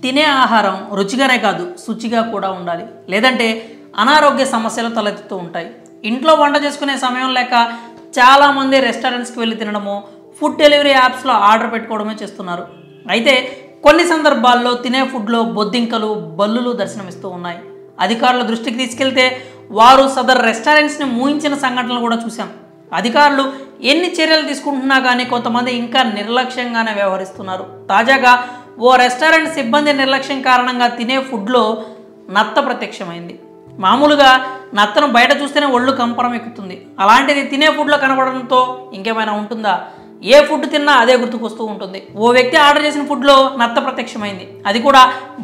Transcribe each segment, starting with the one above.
తినే ఆహారం రుచిగానే కాదు శుచిగా కూడా ఉండాలి, లేదంటే అనారోగ్య సమస్యలు తలెత్తుతూ ఉంటాయి. ఇంట్లో వంట చేసుకునే సమయం లేక చాలామంది రెస్టారెంట్స్కి వెళ్ళి తినడము, ఫుడ్ డెలివరీ యాప్స్లో ఆర్డర్ పెట్టుకోవడమే చేస్తున్నారు. అయితే కొన్ని సందర్భాల్లో తినే ఫుడ్లో బొద్దింకలు, బల్లులు దర్శనమిస్తూ ఉన్నాయి. అధికారుల దృష్టికి తీసుకెళ్తే వారు సదర్ రెస్టారెంట్స్ని మూయించిన సంఘటనలు కూడా చూశాం. అధికారులు ఎన్ని చర్యలు తీసుకుంటున్నా కానీ కొంతమంది ఇంకా నిర్లక్ష్యంగానే వ్యవహరిస్తున్నారు. తాజాగా ఓ రెస్టారెంట్ సిబ్బంది నిర్లక్ష్యం కారణంగా తినే ఫుడ్లో నత్త ప్రత్యక్షమైంది. మామూలుగా నత్తను బయట చూస్తేనే ఒళ్ళు కంపరం ఎక్కుతుంది, అలాంటిది తినే ఫుడ్లో కనబడడంతో ఇంకేమైనా ఉంటుందా? ఏ ఫుడ్ తిన్నా అదే గుర్తుకొస్తూ ఉంటుంది. ఓ వ్యక్తి ఆర్డర్ చేసిన ఫుడ్లో నత్త ప్రత్యక్షమైంది, అది కూడా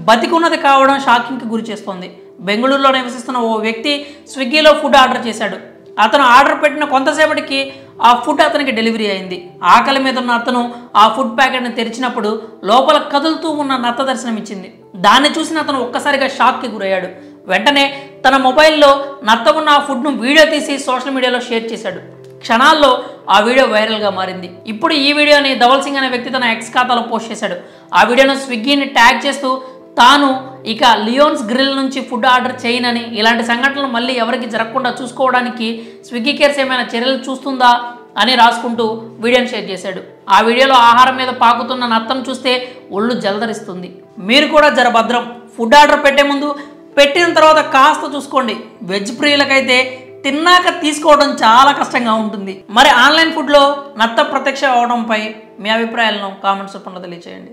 బతికున్నది కావడం షాకింగ్కి గురి చేస్తోంది. బెంగళూరులో నివసిస్తున్న ఓ వ్యక్తి స్విగ్గీలో ఫుడ్ ఆర్డర్ చేశాడు. అతను ఆర్డర్ పెట్టిన కొంతసేపటికి ఆ ఫుడ్ అతనికి డెలివరీ అయింది. ఆకలి మీద ఉన్న అతను ఆ ఫుడ్ ప్యాకెట్ని తెరిచినప్పుడు లోపల కదులుతూ ఉన్న నత్త దర్శనం ఇచ్చింది. దాన్ని చూసిన అతను ఒక్కసారిగా షాక్కి గురయ్యాడు. వెంటనే తన మొబైల్లో నత్త ఉన్న ఆ ఫుడ్ను వీడియో తీసి సోషల్ మీడియాలో షేర్ చేశాడు. క్షణాల్లో ఆ వీడియో వైరల్గా మారింది. ఇప్పుడు ఈ వీడియోని ధవల్ సింగ్ అనే వ్యక్తి తన ఎక్స్ ఖాతాలో పోస్ట్ చేశాడు. ఆ వీడియోను స్విగ్గీని ట్యాగ్ చేస్తూ తాను ఇక లియోన్స్ గ్రిల్ నుంచి ఫుడ్ ఆర్డర్ చేయనని, ఇలాంటి సంఘటనలు మళ్ళీ ఎవరికి జరగకుండా చూసుకోవడానికి స్విగ్గీ కేర్స్ ఏమైనా చర్యలు చూస్తుందా అని రాసుకుంటూ వీడియోని షేర్ చేశాడు. ఆ వీడియోలో ఆహారం మీద పాకుతున్న నత్తను చూస్తే ఒళ్ళు జలధరిస్తుంది. మీరు కూడా జర భద్రం. ఫుడ్ ఆర్డర్ పెట్టే ముందు, పెట్టిన తర్వాత కాస్త చూసుకోండి. వెజ్ ప్రియులకైతే తిన్నాక తీసుకోవడం చాలా కష్టంగా ఉంటుంది. మరి ఆన్లైన్ ఫుడ్లో నత్త ప్రత్యక్ష అవడంపై మీ అభిప్రాయాలను కామెంట్స్ రూపంలో తెలియజేయండి.